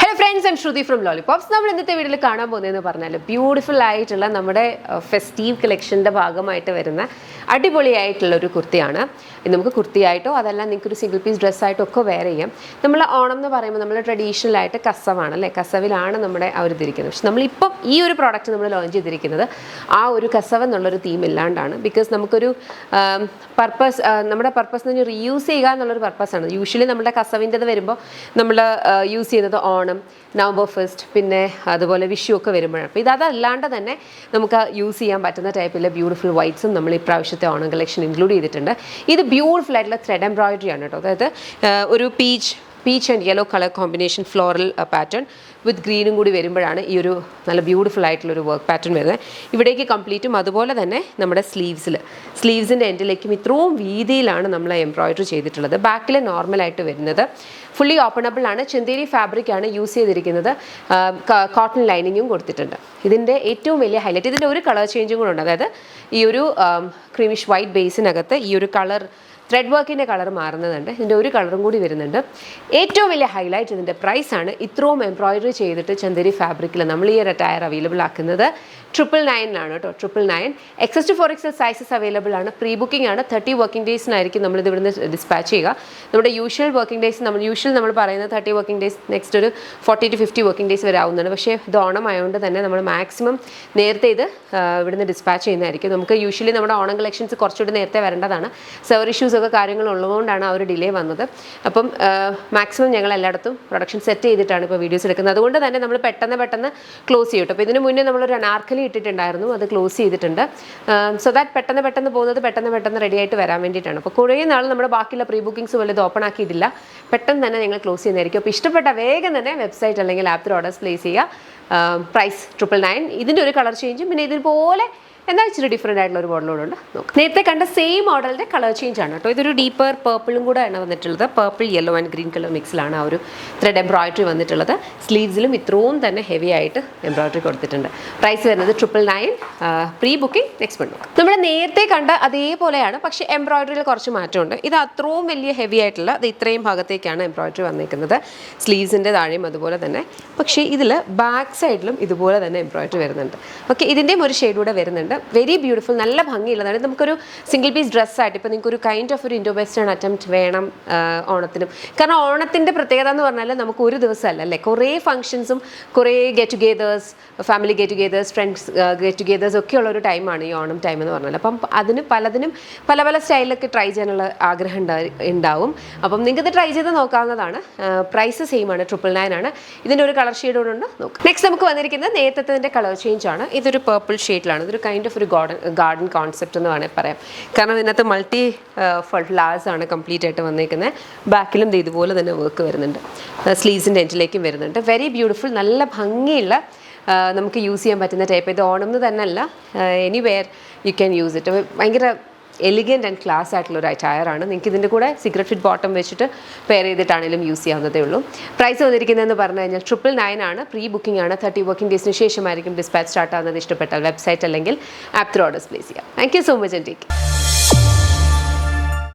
Hello friends, I'm Shruti from lollipops. നമ്മൾ ഇന്നത്തെ വീഡിയോയിൽ കാണാൻ പോകുന്നതെന്ന് പറഞ്ഞാൽ ബ്യൂട്ടിഫുൾ ആയിട്ടുള്ള നമ്മുടെ ഫെസ്റ്റീവ് കളക്ഷൻ്റെ ഭാഗമായിട്ട് വരുന്ന അടിപൊളിയായിട്ടുള്ള ഒരു കുർത്തിയാണ്. ഇത് നമുക്ക് കുർത്തിയായിട്ടോ അതല്ല നിങ്ങൾക്കൊരു സിംഗിൾ പീസ് ഡ്രസ്സായിട്ടോ ഒക്കെ വെയർ ചെയ്യാം. നമ്മൾ ഓണം എന്ന് പറയുമ്പോൾ നമ്മൾ ട്രഡീഷണൽ ആയിട്ട് കസവാണ് അല്ലേ, കസവിലാണ് നമ്മുടെ അവരിതിരിക്കുന്നത്. പക്ഷെ നമ്മളിപ്പം ഈ ഒരു പ്രോഡക്റ്റ് നമ്മൾ ലോഞ്ച് ചെയ്തിരിക്കുന്നത് ആ ഒരു കസവ് എന്നുള്ളൊരു തീം ഇല്ലാണ്ടാണ്. ബിക്കോസ് നമുക്കൊരു പർപ്പസ്, നമ്മുടെ പർപ്പസ് എന്ന് പറഞ്ഞാൽ റീയൂസ് ചെയ്യുക എന്നുള്ളൊരു പർപ്പസാണ്. യൂഷ്വലി നമ്മുടെ കസവിൻ്റെത് വരുമ്പോൾ നമ്മൾ യൂസ് ചെയ്യുന്നത് ഓണം, നവംബർ 1 പിന്നെ അതുപോലെ വിഷു ഒക്കെ വരുമ്പോഴാണ്. അപ്പോൾ അതല്ലാണ്ട് തന്നെ നമുക്ക് യൂസ് ചെയ്യാൻ പറ്റുന്ന ടൈപ്പിലെ ബ്യൂട്ടിഫുൾ വൈറ്റ്സും നമ്മൾ ഈ പ്രാവശ്യത്തെ ഓണം കളക്ഷൻ ഇൻക്ലൂഡ് ചെയ്തിട്ടുണ്ട്. ഇത് ബ്യൂട്ടിഫുൾ ആയിട്ടുള്ള ത്രെഡ് എംബ്രോയിഡറി ആണ് കേട്ടോ. അതായത് ഒരു peach and yellow colour combination floral pattern വിത്ത് ഗ്രീനും കൂടി വരുമ്പോഴാണ് ഈ ഒരു നല്ല ബ്യൂട്ടിഫുൾ ആയിട്ടുള്ളൊരു വർക്ക് പാറ്റേൺ വരുന്നത്. ഇവിടേക്ക് കംപ്ലീറ്റും അതുപോലെ തന്നെ നമ്മുടെ സ്ലീവ്സിൻ്റെ എൻഡിലേക്കും ഇത്രയും വീതിയിലാണ് നമ്മൾ എംബ്രോയിഡറി ചെയ്തിട്ടുള്ളത്. ബാക്കിൽ നോർമലായിട്ട് വരുന്നത് ഫുള്ളി ഓപ്പണബിൾ ആണ്. ചെന്തേരി ഫാബ്രിക് ആണ് യൂസ് ചെയ്തിരിക്കുന്നത്. കോട്ടൺ ലൈനിങ്ങും കൊടുത്തിട്ടുണ്ട്. ഇതിൻ്റെ ഏറ്റവും വലിയ ഹൈലൈറ്റ് ഇതിൻ്റെ ഒരു കളർ ചേഞ്ചും കൂടെ ഉണ്ട്. അതായത് ഈ ഒരു ക്രീമിഷ് വൈറ്റ് ബേസിനകത്ത് ഈ ഒരു കളർ ത്രെഡ് വർക്കിൻ്റെ കളർ മാറുന്നതുണ്ട്. ഇതിൻ്റെ ഒരു കളറും കൂടി വരുന്നുണ്ട്. ഏറ്റവും വലിയ ഹൈലൈറ്റ് ഇതിൻ്റെ പ്രൈസാണ്. ഇത്രയും എംബ്രോയിഡറി ചെയ്തിട്ട് ചന്ദേരി ഫാബ്രിക്കിൽ നമ്മൾ ഈ ഒരു അറ്റയർ അവൈലബിൾ ആക്കുന്നത് 999 കേട്ടോ. 999. XS to 4XL sizes available ആണ്. പ്രീ ബുക്കിംഗ് ആണ്. 30 വർക്കിംഗ് ഡേയ്സിനായിരിക്കും നമ്മളിത് ഇവിടുന്ന് ഡിസ്പാച്ച് ചെയ്യുക. നമ്മുടെ യൂഷ്വൽ വർക്കിംഗ് ഡേയ്സ് നമ്മൾ പറയുന്നത് 30 വർക്കിംഗ് ഡേയ്സ്, നെക്സ്റ്റ് ഒരു 40 to 50 വർക്കിംഗ് ഡേയ്സ് വരെ ആവുന്നതാണ്. പക്ഷേ ഇത് ഓണം ആയതുകൊണ്ട് തന്നെ നമ്മൾ മാക്സിമം നേരത്തെ ഇത് ഇവിടുന്ന് ഡിസ്പാച്ച് ചെയ്യുന്നതായിരിക്കും. നമുക്ക് യൂഷ്വലി നമ്മുടെ ഓണം കളക്ഷൻസ് കുറച്ചുകൂടി നേരത്തെ വരേണ്ടതാണ്. സെർവർ ഇഷ്യൂസ് ഒക്കെ കാര്യങ്ങളുള്ളതുകൊണ്ടാണ് ആ ഒരു ഡിലേ വന്നത്. അപ്പം മാക്സിമം ഞങ്ങൾ എല്ലായിടത്തും പ്രൊഡക്ഷൻ സെറ്റ് ചെയ്തിട്ടാണ് ഇപ്പോൾ വീഡിയോസ് എടുക്കുന്നത്. അതുകൊണ്ട് തന്നെ നമ്മൾ പെട്ടെന്ന് ക്ലോസ് ചെയ്യും. അപ്പോൾ ഇതിന് മുന്നേ നമ്മളൊരു അനാർക്കലി ഇട്ടിട്ടുണ്ടായിരുന്നു, അത് ക്ലോസ് ചെയ്തിട്ടുണ്ട്. സോ ദാറ്റ് പെട്ടെന്ന് പോകുന്നത് പെട്ടെന്ന് റെഡി ആയിട്ട് വരാൻ വേണ്ടിയിട്ടാണ്. അപ്പോൾ കുറേ നാൾ നമ്മുടെ ബാക്കിയുള്ള പ്രീ ബുക്കിംഗ്സ് വല്ലതും ഓപ്പൺ ആക്കിയിട്ടില്ല. പെട്ടെന്ന് തന്നെ ഞങ്ങൾ ക്ലോസ് ചെയ്യുന്നതായിരിക്കും. അപ്പോൾ ഇഷ്ടപ്പെട്ട വേഗം തന്നെ വെബ്സൈറ്റ് അല്ലെങ്കിൽ ആപ്പിൽ ഓർഡേഴ്സ് പ്ലേസ് ചെയ്യുക. പ്രൈസ് 999. ഇതിൻ്റെ ഒരു കളർ ചേഞ്ചും പിന്നെ ഇതുപോലെ എന്നാൽ ഇച്ചിരി ഡിഫറെൻ്റ് ആയിട്ടുള്ള ഒരു മോഡലോടുണ്ട്. നോക്കാം. നേരത്തെ കണ്ട സെയിം മോഡലിൻ്റെ കളർ ചേഞ്ച് ആണ് കേട്ടോ. ഇതൊരു ഡീപ്പർ പേർപ്പിളും കൂടെ ആണ് വന്നിട്ടുള്ളത്. Purple, yellow and green colour മിക്സിലാണ് ആ ഒരു ത്രെഡ് എംബ്രോയിഡറി വന്നിട്ടുള്ളത്. സ്ലീവ്സിലും ഇത്രയും തന്നെ ഹെവി ആയിട്ട് എംബ്രോയിഡറി കൊടുത്തിട്ടുണ്ട്. പ്രൈസ് വരുന്നത് 999. പ്രീ ബുക്കിംഗ് നെക്സ്റ്റ് മന്ത് നോക്കാം. നമ്മൾ നേരത്തെ കണ്ട അതേപോലെയാണ്, പക്ഷേ എംബ്രോയിഡറിയിൽ കുറച്ച് മാറ്റമുണ്ട്. ഇത് അത്രയും വലിയ ഹെവി ആയിട്ടുള്ള അത് ഇത്രയും ഭാഗത്തേക്കാണ് എംബ്രോയിഡറി വന്നിരിക്കുന്നത്. സ്ലീവ്സിൻ്റെ താഴെയും അതുപോലെ തന്നെ. പക്ഷേ ഇതിൽ ബാക്ക് സൈഡിലും ഇതുപോലെ തന്നെ എംബ്രോയിഡറി വരുന്നുണ്ട്. ഓക്കെ, ഇതിൻ്റെയും ഒരു ഷെയ്ഡ് കൂടെ വരുന്നുണ്ട്. വെരി ബ്യൂട്ടിഫുൾ, നല്ല ഭംഗിയുള്ളതാണ്. നമുക്കൊരു സിംഗിൾ പീസ് ഡ്രസ്സായിട്ട് ഇപ്പോൾ നിങ്ങൾക്ക് ഒരു കൈൻഡ് ഓഫ് ഒരു ഇൻഡോ വെസ്റ്റേൺ അറ്റംപ്റ്റ് വേണം ഓണത്തിനും. കാരണം ഓണത്തിൻ്റെ പ്രത്യേകത എന്ന് പറഞ്ഞാൽ നമുക്ക് ഒരു ദിവസമല്ല അല്ലേ, കുറേ ഫംഗ്ഷൻസും കുറേ get togethers, family get togethers, friends get togethers ഒക്കെ ഉള്ള ഒരു ടൈമാണ് ഈ ഓണം ടൈം എന്ന് പറഞ്ഞാൽ. അപ്പം പലതിനും പല സ്റ്റൈലിലൊക്കെ ട്രൈ ചെയ്യാനുള്ള ആഗ്രഹം ഉണ്ടാവും. അപ്പം നിങ്ങൾക്ക് ഇത് ട്രൈ ചെയ്ത് നോക്കാവുന്നതാണ്. പ്രൈസ് സെയിം ആണ്, 999 ആണ്. ഇതിൻ്റെ ഒരു കളർ ഷെയ്ഡോടുണ്ട് നോക്കാം. നെക്സ്റ്റ് നമുക്ക് വന്നിരിക്കുന്നത് നേരത്തെ കളർ ചേഞ്ച് ആണ്. ഇതൊരു പേർപ്പിൾ ഷെയ്ഡിലാണ്. ഇതൊരു കൈൻഡ് ഓഫ് ഒരു ഗാർഡൻ കോൺസെപ്റ്റ് എന്ന് വേണമെങ്കിൽ പറയാം. കാരണം ഇതിനകത്ത് മൾട്ടി ഫ്ലവേഴ്സ് ആണ് കംപ്ലീറ്റ് ആയിട്ട് വന്നിരിക്കുന്നത്. ബാക്കിലും ഇതുപോലെ തന്നെ വർക്ക് വരുന്നുണ്ട്. സ്ലീവ്സിൻ്റെ എൻഡിലേക്കും വരുന്നുണ്ട്. വെരി ബ്യൂട്ടിഫുൾ, നല്ല ഭംഗിയുള്ള നമുക്ക് യൂസ് ചെയ്യാൻ പറ്റുന്ന ടൈപ്പ്. ഇത് ഓണം എന്ന് തന്നെ അല്ല, anywhere you can use it. ഭയങ്കര എലിഗൻറ്റ് ആൻഡ് ക്ലാസ് ആയിട്ടുള്ളൊരു അറ്റയറാണ്. നിങ്ങൾക്ക് ഇതിൻ്റെ കൂടെ സീക്രട്ട് ഫിറ്റ് ബോട്ടം വെച്ചിട്ട് പെയർ ചെയ്തിട്ടാണെങ്കിലും യൂസ് ചെയ്യാവുന്നതേ ഉള്ളൂ. പ്രൈസ് വന്നിരിക്കുന്നതെന്ന് പറഞ്ഞു കഴിഞ്ഞാൽ 999 ആണ്. പ്രീ ബുക്കിംഗ് ആണ്. 30 വർക്കിംഗ് ഡേയ്സിന് ശേഷമായിരിക്കും ഡിസ്പാച്ച് സ്റ്റാർട്ട് ആവുന്നത്. ഇഷ്ടപ്പെട്ടാൽ വെബ്സൈറ്റ് അല്ലെങ്കിൽ ആപ്പ് ത്രൂ ഓർഡേഴ്സ് പ്ലേസ് ചെയ്യാം. Thank you so much and take.